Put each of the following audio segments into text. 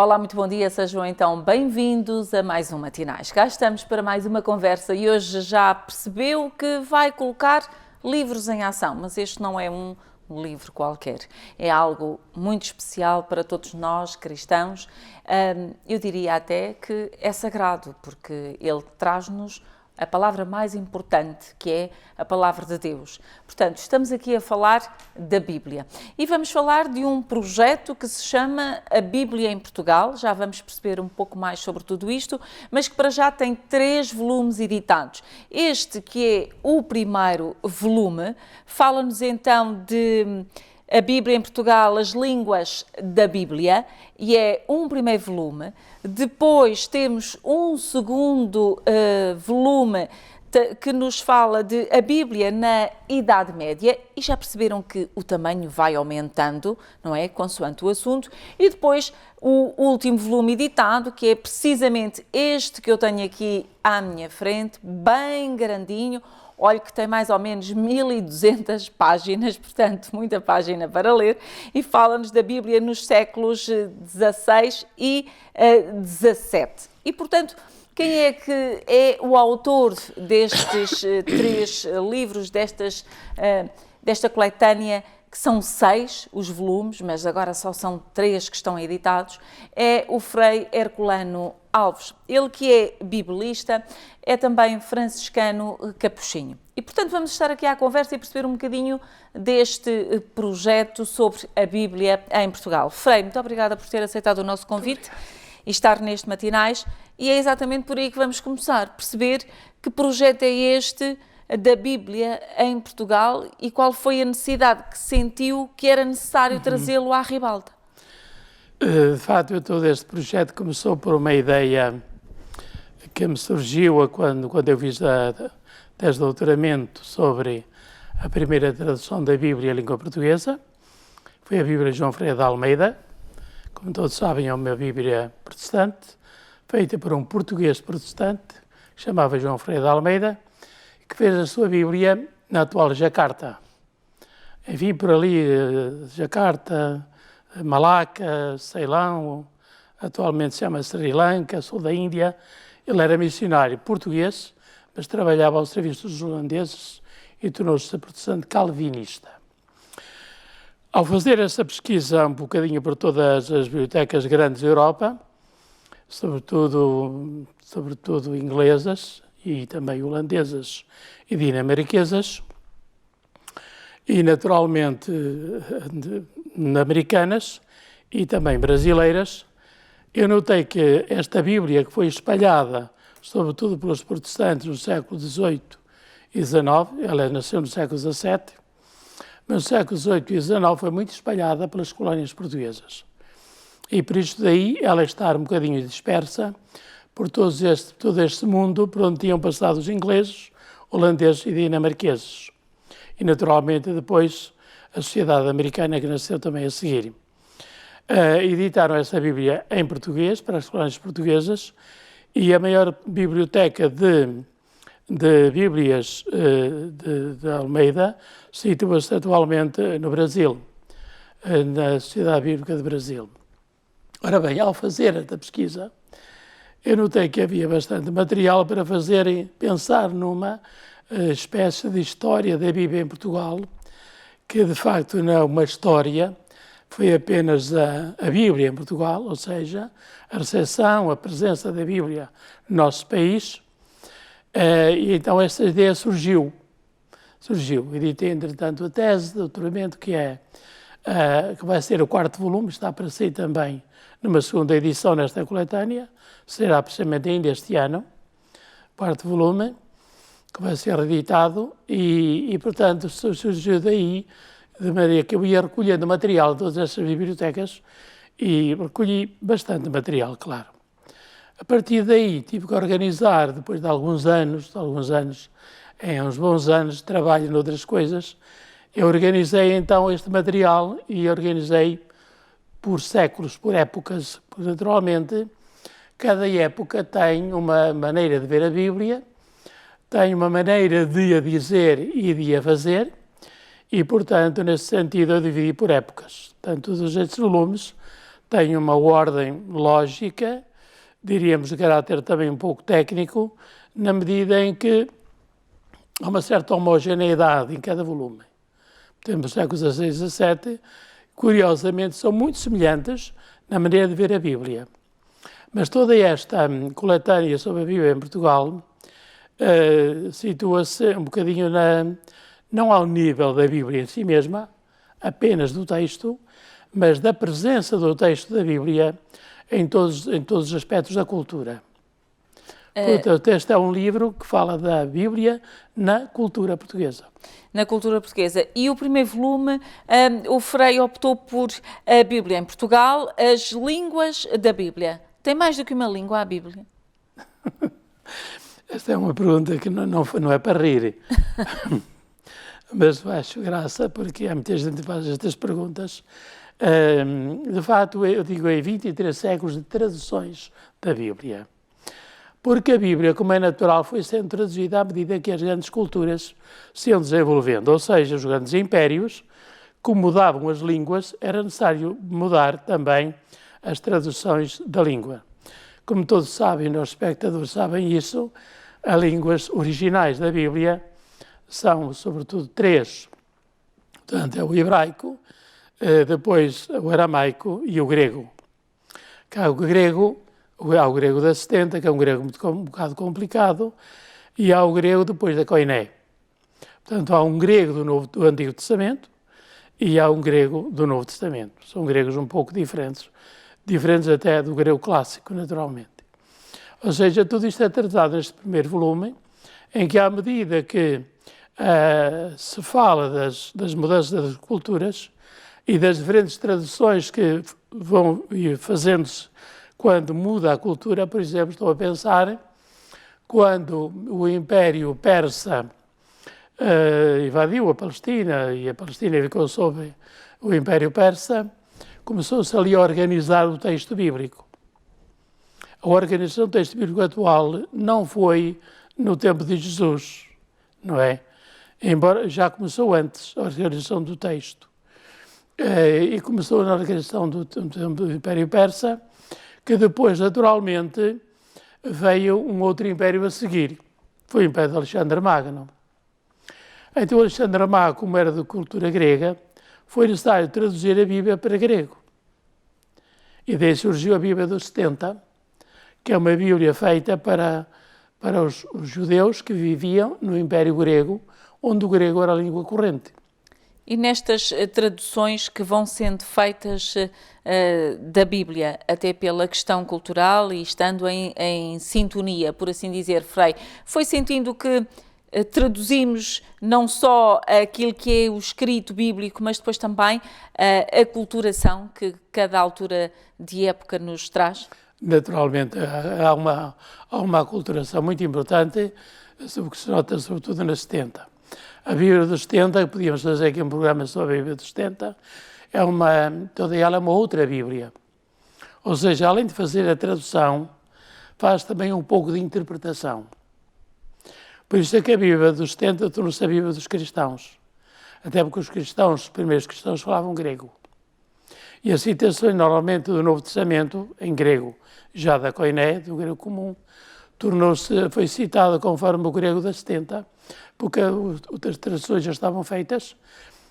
Olá, muito bom dia, sejam então bem-vindos a mais um Matinais. Cá estamos para mais uma conversa e hoje já percebeu que vai colocar livros em ação, mas este não é um livro qualquer, é algo muito especial para todos nós cristãos. Eu diria até que é sagrado, porque ele traz-nos a palavra mais importante, que é a palavra de Deus. Portanto, estamos aqui a falar da Bíblia. E vamos falar de um projeto que se chama A Bíblia em Portugal. Já vamos perceber um pouco mais sobre tudo isto, mas que para já tem 3 volumes editados. Este, que é o primeiro volume, fala-nos então de A Bíblia em Portugal, as línguas da Bíblia, e é um primeiro volume. Depois temos um segundo volume que nos fala de a Bíblia na Idade Média, e já perceberam que o tamanho vai aumentando, não é? Consoante o assunto. E depois o último volume editado, que é precisamente este que eu tenho aqui à minha frente, bem grandinho. Olha que tem mais ou menos 1200 páginas, portanto, muita página para ler, e fala-nos da Bíblia nos séculos XVI e XVII. E, portanto, quem é que é o autor destes 3 livros, desta coletânea, que são 6 os volumes, mas agora só são 3 que estão editados, é o Frei Herculano Alves. Ele que é biblista, é também franciscano capuchinho. E, portanto, vamos estar aqui à conversa e perceber um bocadinho deste projeto sobre a Bíblia em Portugal. Frei, muito obrigada por ter aceitado o nosso convite e estar neste Matinais. E é exatamente por aí que vamos começar, perceber que projeto é este da Bíblia em Portugal e qual foi a necessidade que sentiu que era necessário trazê-lo à ribalta. De facto, todo este projeto começou por uma ideia que me surgiu quando eu fiz a tese de doutoramento sobre a primeira tradução da Bíblia em língua portuguesa. Foi a Bíblia de João Ferreira de Almeida, como todos sabem, é uma Bíblia protestante, feita por um português protestante, que chamava João Ferreira de Almeida, que fez a sua Bíblia na atual Jacarta. Enfim, por ali, Jacarta, Malaca, Ceilão, atualmente se chama Sri Lanka, sul da Índia. Ele era missionário português, mas trabalhava ao serviço dos holandeses e tornou-se protestante calvinista. Ao fazer essa pesquisa um bocadinho por todas as bibliotecas grandes da Europa, sobretudo inglesas e também holandesas e dinamarquesas, e naturalmente americanas e também brasileiras, eu notei que esta Bíblia, que foi espalhada sobretudo pelos protestantes no século XVIII e XIX, ela nasceu no século XVII, mas no século XVIII e XIX foi muito espalhada pelas colónias portuguesas. E por isso daí ela está um bocadinho dispersa por todo este mundo por onde tinham passado os ingleses, holandeses e dinamarqueses. E naturalmente depois a sociedade americana que nasceu também a seguir. Editaram essa Bíblia em português para as colónias portuguesas e a maior biblioteca de Bíblias de Almeida situa-se atualmente no Brasil, na Sociedade Bíblica do Brasil. Ora bem, ao fazer esta pesquisa, eu notei que havia bastante material para pensar numa espécie de história da Bíblia em Portugal, que de facto não é uma história, foi apenas a Bíblia em Portugal, ou seja, a recepção, a presença da Bíblia no nosso país. E então essa ideia surgiu. Editei, entretanto, a tese de doutoramento, que vai ser o 4º volume, está para sair também numa segunda edição nesta coletânea, será precisamente ainda este ano, 4º volume, que vai ser reeditado e portanto, surgiu daí, de maneira que eu ia recolhendo material de todas essas bibliotecas e recolhi bastante material, claro. A partir daí tive que organizar, depois de alguns anos, uns bons anos de trabalho noutras coisas, eu organizei então este material e organizei por séculos, por épocas, porque naturalmente cada época tem uma maneira de ver a Bíblia, tem uma maneira de a dizer e de a fazer, e portanto, nesse sentido, eu dividi por épocas. Portanto, todos estes volumes tem uma ordem lógica, diríamos de caráter também um pouco técnico, na medida em que há uma certa homogeneidade em cada volume. Temos os séculos XVI e XVII, curiosamente, são muito semelhantes na maneira de ver a Bíblia. Mas toda esta coletânea sobre a Bíblia em Portugal situa-se um bocadinho não ao nível da Bíblia em si mesma, apenas do texto, mas da presença do texto da Bíblia em todos os aspectos da cultura. Portanto, este é um livro que fala da Bíblia na cultura portuguesa. Na cultura portuguesa. E o primeiro volume, o Frei optou por a Bíblia em Portugal, as línguas da Bíblia. Tem mais do que uma língua a Bíblia? Esta é uma pergunta que não é para rir. Mas acho graça, porque há muita gente que faz estas perguntas. De facto, eu digo aí 23 séculos de traduções da Bíblia. Porque a Bíblia, como é natural, foi sendo traduzida à medida que as grandes culturas se iam desenvolvendo. Ou seja, os grandes impérios, como mudavam as línguas, era necessário mudar também as traduções da língua. Como todos sabem, os espectadores sabem isso, as línguas originais da Bíblia são, sobretudo, 3. Portanto, é o hebraico, depois o aramaico e o grego. Há o grego da 70, que é um grego um bocado complicado, e há o grego depois da Koiné. Portanto, há um grego do Antigo Testamento e há um grego do Novo Testamento. São gregos um pouco diferentes até do grego clássico, naturalmente. Ou seja, tudo isto é tratado neste primeiro volume, em que, à medida que se fala das mudanças das culturas e das diferentes traduções que vão fazendo-se quando muda a cultura, por exemplo, estou a pensar, quando o Império Persa invadiu a Palestina e a Palestina ficou sob o Império Persa, começou-se ali a organizar o texto bíblico. A organização do texto bíblico atual não foi no tempo de Jesus, não é? Embora já começou antes a organização do texto. E começou na organização do Império Persa, que depois, naturalmente, veio um outro império a seguir. Foi o Império de Alexandre Magno. Então, Alexandre Magno, como era de cultura grega, foi necessário traduzir a Bíblia para grego. E daí surgiu a Bíblia dos 70, que é uma Bíblia feita para os judeus que viviam no Império Grego, onde o grego era a língua corrente. E nestas traduções que vão sendo feitas da Bíblia, até pela questão cultural e estando em sintonia, por assim dizer, Frei, foi sentindo que traduzimos não só aquilo que é o escrito bíblico, mas depois também a culturação que cada altura de época nos traz? Naturalmente, há uma aculturação muito importante, que se nota sobretudo nas 70. A Bíblia dos 70, que podíamos fazer aqui um programa sobre a Bíblia dos 70, toda ela é uma outra Bíblia. Ou seja, além de fazer a tradução, faz também um pouco de interpretação. Por isso é que a Bíblia dos 70 tornou-se a Bíblia dos cristãos. Até porque os primeiros cristãos falavam grego. E as citações, normalmente, do Novo Testamento, em grego, já da Koiné, do grego comum, foi citada conforme o grego das 70, porque as traduções já estavam feitas.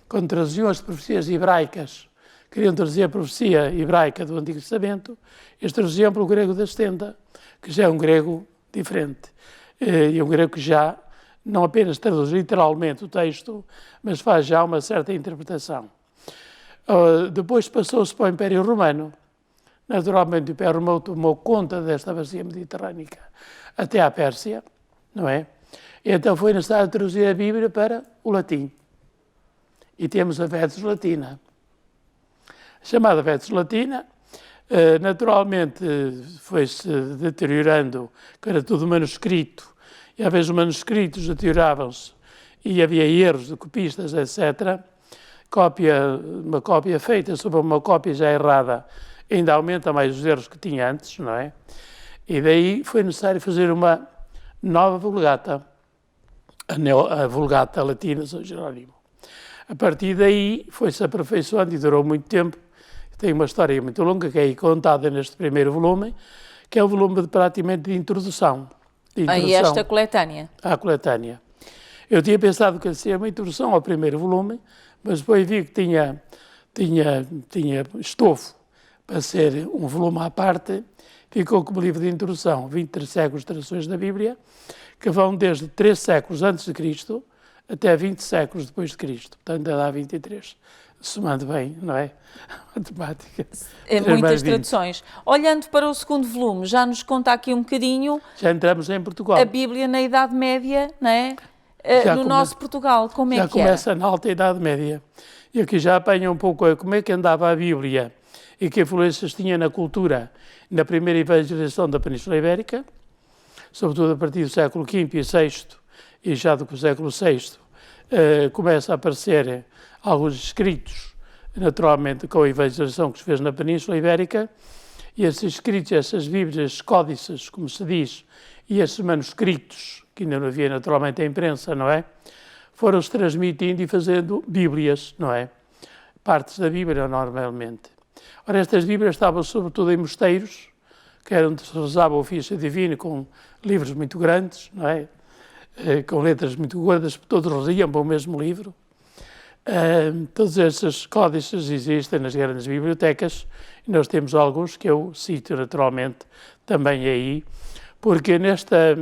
Quando traduziam as profecias hebraicas, queriam traduzir a profecia hebraica do Antigo Testamento, eles traduziam para o grego das 70, que já é um grego diferente. E um grego que já não apenas traduz literalmente o texto, mas faz já uma certa interpretação. Depois passou-se para o Império Romano. Naturalmente, o Império Romano tomou conta desta bacia mediterrânica até à Pérsia, não é? E então foi necessário traduzir a Bíblia para o latim. E temos a Vetus Latina. A chamada Vetus Latina, naturalmente, foi-se deteriorando, que era tudo manuscrito, e às vezes os manuscritos deterioravam-se, e havia erros de copistas, etc., uma cópia feita sobre uma cópia já errada ainda aumenta mais os erros que tinha antes, não é? E daí foi necessário fazer uma nova Vulgata, a Vulgata Latina São Jerónimo. A partir daí foi-se aperfeiçoando e durou muito tempo, tem uma história muito longa que é aí contada neste primeiro volume, que é o volume praticamente de introdução. Aí esta coletânea. À coletânea. Eu tinha pensado que seria uma introdução ao primeiro volume, mas depois vi que tinha estofo para ser um volume à parte, ficou como livro de introdução, 23 séculos de traduções da Bíblia, que vão desde 3 séculos antes de Cristo até 20 séculos depois de Cristo. Portanto, dá 23. Somando bem, não é? Matemática. Muitas traduções. Olhando para o segundo volume, já nos conta aqui um bocadinho... Já entramos em Portugal. A Bíblia na Idade Média, não é? No nosso Portugal, como é que era? Já começa na Alta Idade Média. E aqui já apanha um pouco como é que andava a Bíblia e que influências tinha na cultura, na primeira evangelização da Península Ibérica, sobretudo a partir do século V e VI, e já do século VI, começa a aparecer alguns escritos, naturalmente com a evangelização que se fez na Península Ibérica, e esses escritos, essas Bíblias, esses códices, como se diz, e esses manuscritos, que ainda não havia naturalmente a imprensa, não é? Foram-se transmitindo e fazendo Bíblias, não é? Partes da Bíblia, normalmente. Ora, estas Bíblias estavam sobretudo em mosteiros, que era onde se rezava o ofício divino, com livros muito grandes, não é? Com letras muito gordas, todos iam para o mesmo livro. Todos esses códices existem nas grandes bibliotecas, e nós temos alguns que eu cito naturalmente também aí, porque nesta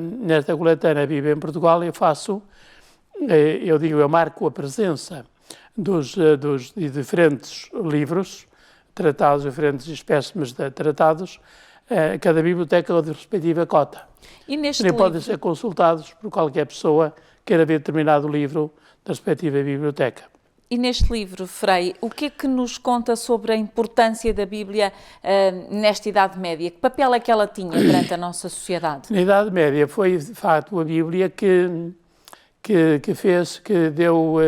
coletânea Bíblia em Portugal eu marco a presença de diferentes livros, tratados, diferentes espécimes de tratados, cada biblioteca ou de respectiva cota. E neste nem livro... podem ser consultados por qualquer pessoa que queira ver determinado livro da respectiva biblioteca. E neste livro, Frei, o que é que nos conta sobre a importância da Bíblia nesta Idade Média? Que papel é que ela tinha perante a nossa sociedade? Na Idade Média foi, de facto, a Bíblia que deu,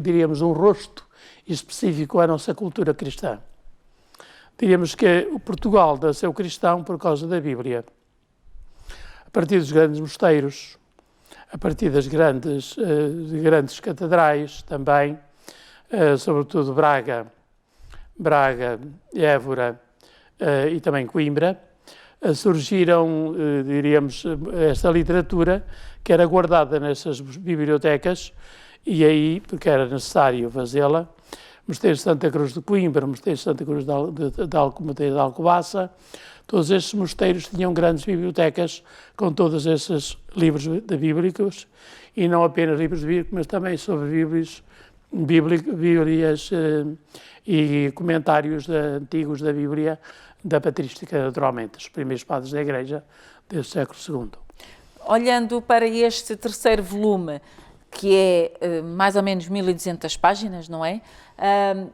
diríamos, um rosto específico à nossa cultura cristã. Diríamos que o Portugal nasceu cristão por causa da Bíblia. A partir dos grandes mosteiros, a partir das grandes catedrais também, sobretudo Braga, Évora e também Coimbra, surgiram, diríamos, esta literatura que era guardada nessas bibliotecas e aí, porque era necessário fazê-la, Mosteiro de Santa Cruz de Coimbra, Mosteiro de Santa Cruz de Alcobaça, todos estes mosteiros tinham grandes bibliotecas com todos esses livros bíblicos, e não apenas livros bíblicos, mas também sobre Bíblias e comentários antigos da Bíblia, da patrística, naturalmente, os primeiros padres da Igreja deste século II. Olhando para este terceiro volume, que é mais ou menos 1200 páginas, não é?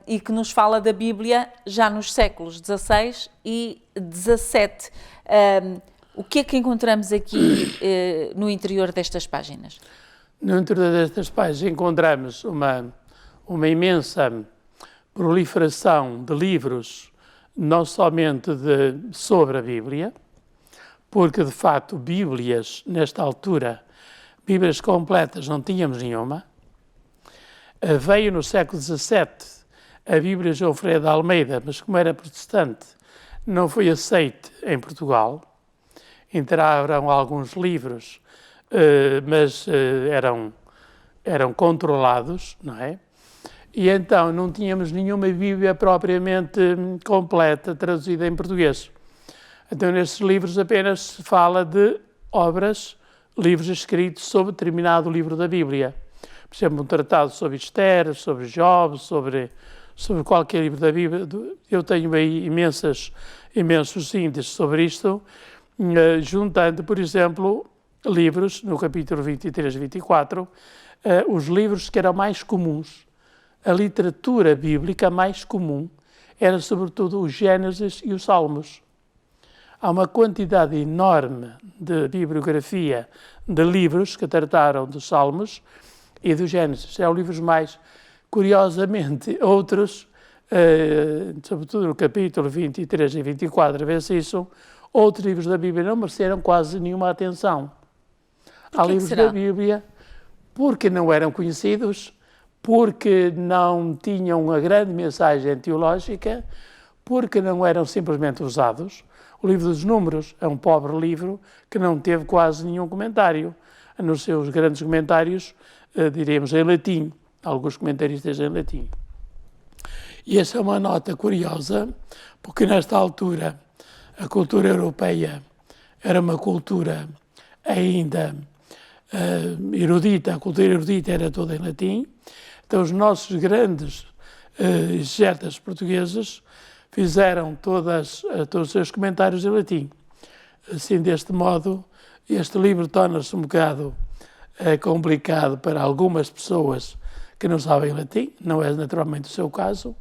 E que nos fala da Bíblia já nos séculos XVI e XVII. O que é que encontramos aqui no interior destas páginas? No interior destas páginas encontramos uma imensa proliferação de livros, não somente sobre a Bíblia, porque de facto Bíblias, nesta altura, Bíblias completas não tínhamos nenhuma. Veio no século XVII a Bíblia de João Ferreira de Almeida, mas como era protestante, não foi aceite em Portugal. Entraram alguns livros, mas eram controlados, não é? E então não tínhamos nenhuma Bíblia propriamente completa, traduzida em português. Então nestes livros apenas se fala de livros escritos sobre determinado livro da Bíblia. Por exemplo, um tratado sobre Esther, sobre Job, sobre qualquer livro da Bíblia. Eu tenho aí imensos índices sobre isto, juntando, por exemplo, livros, no capítulo 23 e 24, os livros que eram mais comuns. A literatura bíblica mais comum era, sobretudo, o Gênesis e os Salmos. Há uma quantidade enorme de bibliografia de livros que trataram dos Salmos e do Gênesis. São livros mais, curiosamente, outros, sobretudo no capítulo 23 e 24, vê-se isso, outros livros da Bíblia não mereceram quase nenhuma atenção. Há livros da Bíblia porque não eram conhecidos, porque não tinham uma grande mensagem teológica, porque não eram simplesmente usados. O livro dos Números é um pobre livro que não teve quase nenhum comentário, nos seus grandes comentários, diríamos, em latim, alguns comentaristas em latim. E essa é uma nota curiosa, porque nesta altura a cultura europeia era uma cultura ainda erudita, a cultura erudita era toda em latim, então os nossos grandes exegetas portugueses fizeram todos os seus comentários em latim. Assim, deste modo, este livro torna-se um bocado complicado para algumas pessoas que não sabem latim, não é naturalmente o seu caso,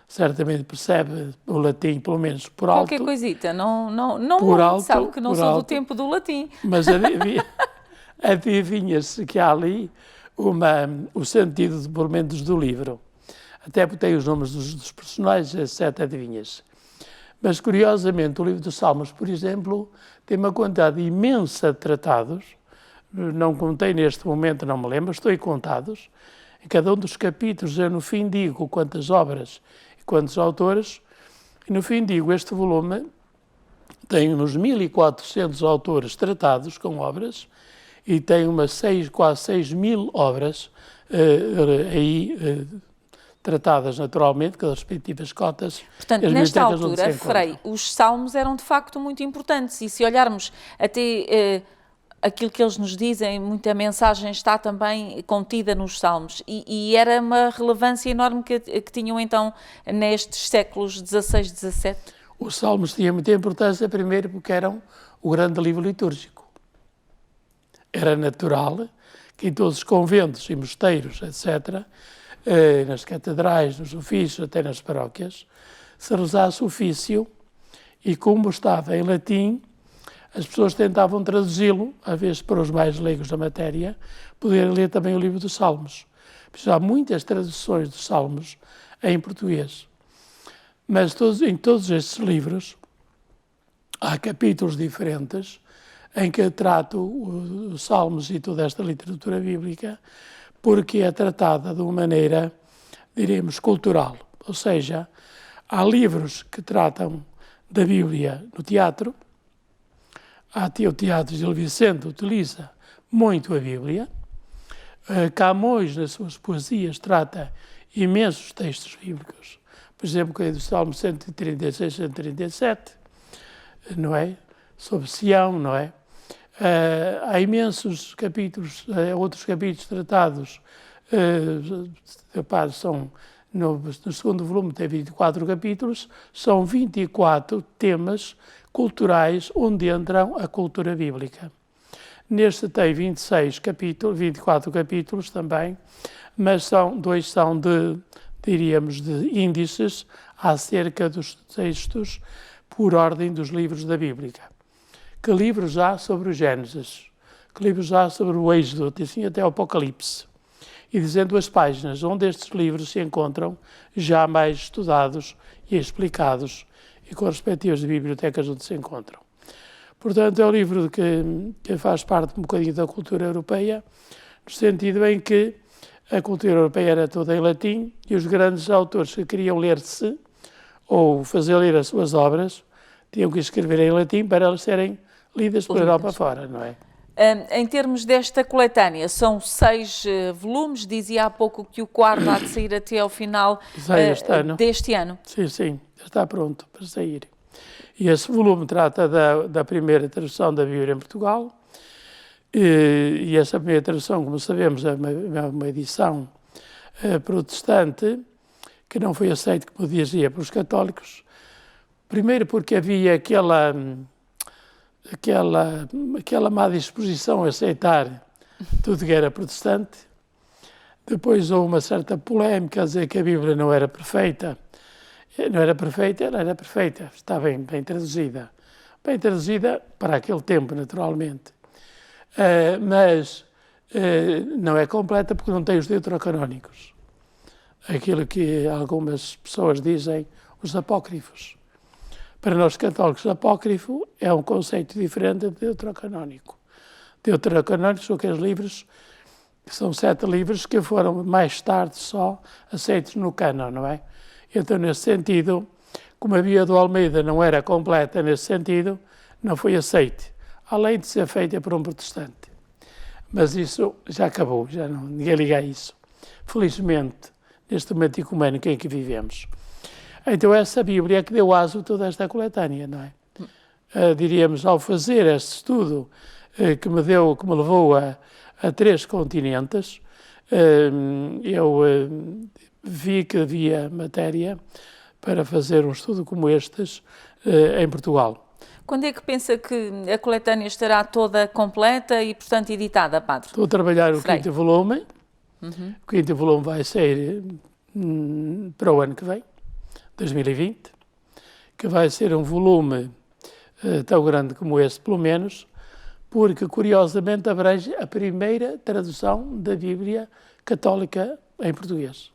certamente percebe o latim, pelo menos por alto. Qualquer coisita, não por muito, alto, sabe que não por sou alto, do tempo do latim. Mas adivinha-se que há ali o sentido, pelo menos, do livro. Até porque tem os nomes dos personagens, etc. Adivinhas. Mas, curiosamente, o livro dos Salmos, por exemplo, tem uma quantidade imensa de tratados, não contei neste momento, não me lembro, estou aí contados. Em cada um dos capítulos eu, no fim, digo quantas obras e quantos autores, e, no fim, digo, este volume tem uns 1.400 autores tratados com obras, e tem quase 6.000 obras tratadas naturalmente, com as respectivas cotas. Portanto, nesta altura, Frei, os salmos eram de facto muito importantes, e se olharmos até aquilo que eles nos dizem, muita mensagem está também contida nos salmos, e era uma relevância enorme que tinham então nestes séculos XVI, XVII. Os salmos tinham muita importância, primeiro porque eram o grande livro litúrgico. Era natural que em todos os conventos e mosteiros, etc., nas catedrais, nos ofícios, até nas paróquias, se rezasse o ofício, e como estava em latim, as pessoas tentavam traduzi-lo, às vezes para os mais leigos da matéria, poderem ler também o livro dos Salmos. Há muitas traduções dos Salmos em português. Mas em todos estes livros há capítulos diferentes em que trato os Salmos e toda esta literatura bíblica, porque é tratada de uma maneira, diremos, cultural. Ou seja, há livros que tratam da Bíblia no teatro. O Teatro Gil Vicente utiliza muito a Bíblia. Camões, nas suas poesias, trata imensos textos bíblicos. Por exemplo, o do Salmo 136, 137, não é? Sobre Sião, não é? Há imensos capítulos, outros capítulos tratados, no segundo volume tem 24 capítulos, são 24 temas culturais onde entram a cultura bíblica. Neste tem 24 capítulos também, mas dois são diríamos, de índices acerca dos textos por ordem dos livros da Bíblia. Que livros há sobre o Gênesis? Que livros há sobre o Êxodo? E assim até o Apocalipse. E dizendo as páginas onde estes livros se encontram, já mais estudados e explicados, e com as respectivas bibliotecas onde se encontram. Portanto, é um livro que faz parte um bocadinho da cultura europeia, no sentido em que a cultura europeia era toda em latim, e os grandes autores que queriam ler-se, ou fazer ler as suas obras, tinham que escrever em latim para elas serem lidas pela Europa fora, não é? Em termos desta coletânea, são 6 volumes, dizia há pouco que o quarto há de sair até ao final deste ano. Sim, já está pronto para sair. E esse volume trata da primeira tradução da Bíblia em Portugal, e essa primeira tradução, como sabemos, é uma edição protestante, que não foi aceita, como dizia, pelos católicos. Primeiro porque havia aquela má disposição a aceitar tudo que era protestante. Depois houve uma certa polémica a dizer que a Bíblia não era perfeita. Não era perfeita, está bem traduzida. Bem traduzida para aquele tempo, naturalmente. Mas não é completa porque não tem os deuterocanónicos. Aquilo que algumas pessoas dizem, os apócrifos. Para nós católicos, apócrifo é um conceito diferente de deuterocanónico. Deuterocanónicos são aqueles livros que são 7 livros que foram mais tarde só aceitos no cânon, não é? Então, nesse sentido, como a Bíblia do Almeida não era completa nesse sentido, não foi aceite, além de ser feita por um protestante. Mas isso já acabou, já não, ninguém liga a isso. Felizmente, neste momento ecumênico em que vivemos. Então, essa Bíblia é que deu aso a toda esta coletânea, não é? Diríamos, ao fazer este estudo que me levou a 3 continentes, eu vi que havia matéria para fazer um estudo como este em Portugal. Quando é que pensa que a coletânea estará toda completa e, portanto, editada, Padre? Estou a trabalhar o Frei. 5º volume. O 5º volume vai sair para o ano que vem, 2020, que vai ser um volume tão grande como este, pelo menos, porque, curiosamente, abrange a primeira tradução da Bíblia católica em português,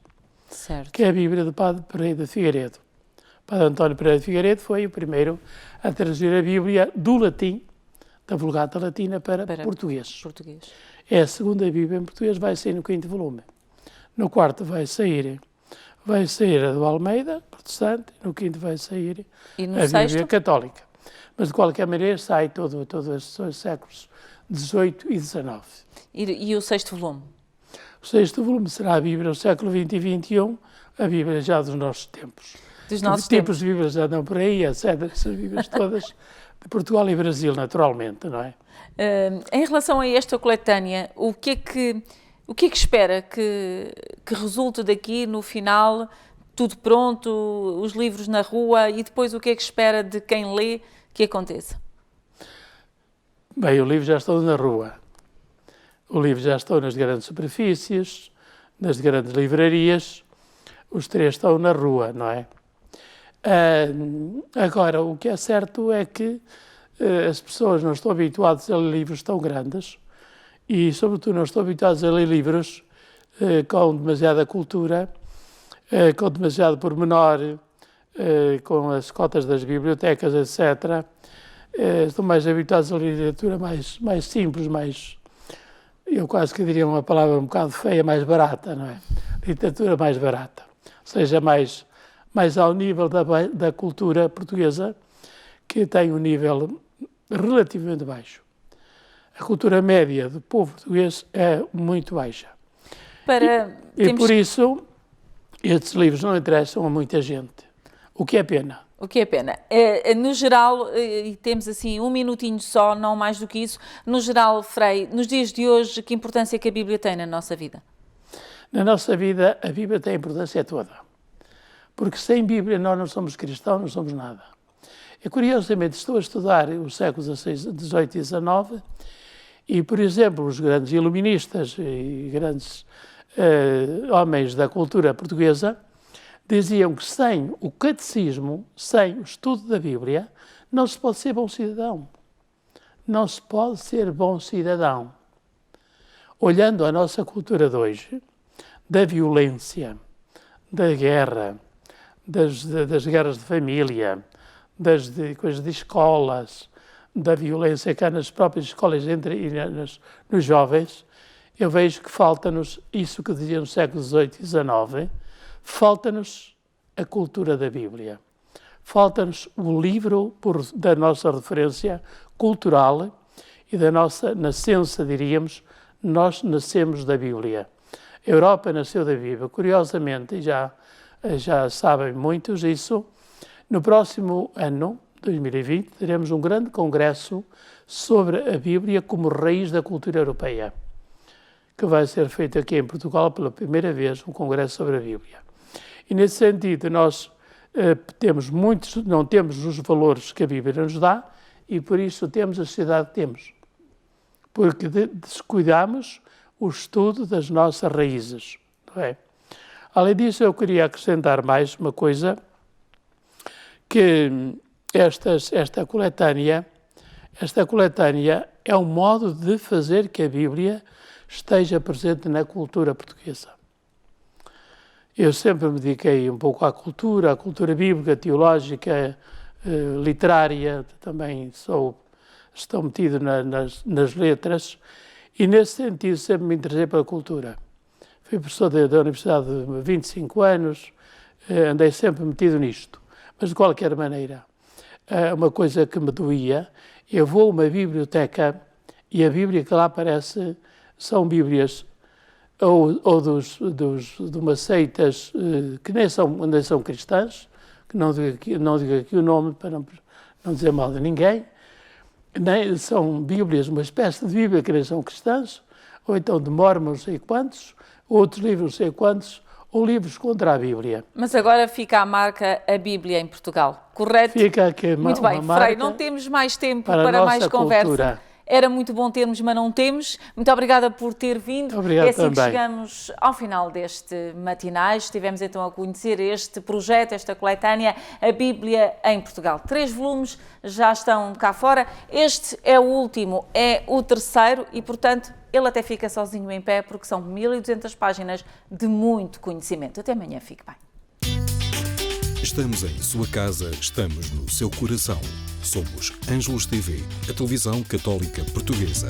Certo. que é a Bíblia do Padre Pereira de Figueiredo. O Padre António Pereira de Figueiredo foi o primeiro a traduzir a Bíblia do latim, da Vulgata Latina, para português. É a segunda Bíblia em português, vai sair no 5º volume. No 4º vai sair a do Almeida, protestante, no 5º vai sair a Bíblia católica. Mas, de qualquer maneira, sai todos os séculos XVIII e XIX. E o 6º volume? O 6º volume será a Bíblia do século XX e XXI, a Bíblia já dos nossos tempos. Dos nossos tipos de Bíblias já andam por aí, etc. Essas Bíblias todas de Portugal e Brasil, naturalmente, não é? Em relação a esta coletânea, o que é que espera que resulte daqui no final? Tudo pronto, os livros na rua, e depois o que é que espera de quem lê que aconteça? Bem, o livro já está na rua. O livro já está nas grandes superfícies, nas grandes livrarias. Os 3 estão na rua, não é? Agora, o que é certo é que as pessoas não estão habituadas a ler livros tão grandes e, sobretudo, não estão habituadas a ler livros com demasiada cultura, com demasiado pormenor, com as cotas das bibliotecas, etc. Estão mais habituados a ler literatura mais simples, eu quase que diria uma palavra um bocado feia, mais barata, não é? Literatura mais barata, ou seja, mais ao nível da cultura portuguesa, que tem um nível relativamente baixo. A cultura média do povo português é muito baixa. E por isso, estes livros não interessam a muita gente, o que é pena. O que é pena. No geral, e temos assim um minutinho só, não mais do que isso, no geral, Frei, nos dias de hoje, que importância é que a Bíblia tem na nossa vida? Na nossa vida, a Bíblia tem a importância toda. Porque sem Bíblia nós não somos cristãos, não somos nada. E, curiosamente, estou a estudar os séculos XVIII e XIX e, por exemplo, os grandes iluministas e grandes homens da cultura portuguesa diziam que sem o catecismo, sem o estudo da Bíblia, não se pode ser bom cidadão. Não se pode ser bom cidadão. Olhando a nossa cultura de hoje, da violência, da guerra, das guerras de família, das coisas de escolas, da violência que há nas próprias escolas nos jovens, eu vejo que falta-nos isso que dizia no século XVIII e XIX, falta-nos a cultura da Bíblia. Falta-nos o livro da nossa referência cultural e da nossa nascença, diríamos, nós nascemos da Bíblia. A Europa nasceu da Bíblia. Curiosamente, e já sabem muitos isso, no próximo ano, 2020, teremos um grande congresso sobre a Bíblia como raiz da cultura europeia, que vai ser feito aqui em Portugal pela primeira vez, um congresso sobre a Bíblia. E nesse sentido, nós não temos os valores que a Bíblia nos dá e por isso temos a sociedade que temos. Porque descuidamos o estudo das nossas raízes, não é? Além disso, eu queria acrescentar mais uma coisa, que esta coletânea é um modo de fazer que a Bíblia esteja presente na cultura portuguesa. Eu sempre me dediquei um pouco à cultura bíblica, teológica, literária, também estou metido nas letras, E, nesse sentido, sempre me interessei pela cultura. Fui professor da Universidade de 25 anos, andei sempre metido nisto. Mas, de qualquer maneira, uma coisa que me doía, eu vou a uma biblioteca e a Bíblia que lá aparece são Bíblias ou de umas seitas que nem são cristãs, que não digo aqui o nome para não dizer mal de ninguém, nem são Bíblias, uma espécie de Bíblia que nem são cristãs, ou então de Mormons, não sei quantos, outros livros, não sei quantos, ou livros contra a Bíblia. Mas agora fica a marca a Bíblia em Portugal, correto? Fica aqui muito bem, Frei, não temos mais tempo para mais conversa. Cultura. Era muito bom termos, mas não temos. Muito obrigada por ter vindo. Obrigado é assim também. que chegamos ao final deste Matinais. Estivemos então a conhecer este projeto, esta coletânea, a Bíblia em Portugal. 3 volumes já estão cá fora. Este é o último, é o terceiro e, portanto, ele até fica sozinho em pé porque são 1200 páginas de muito conhecimento. Até amanhã, fique bem. Estamos em sua casa, estamos no seu coração. Somos Ângelos TV, a televisão católica portuguesa.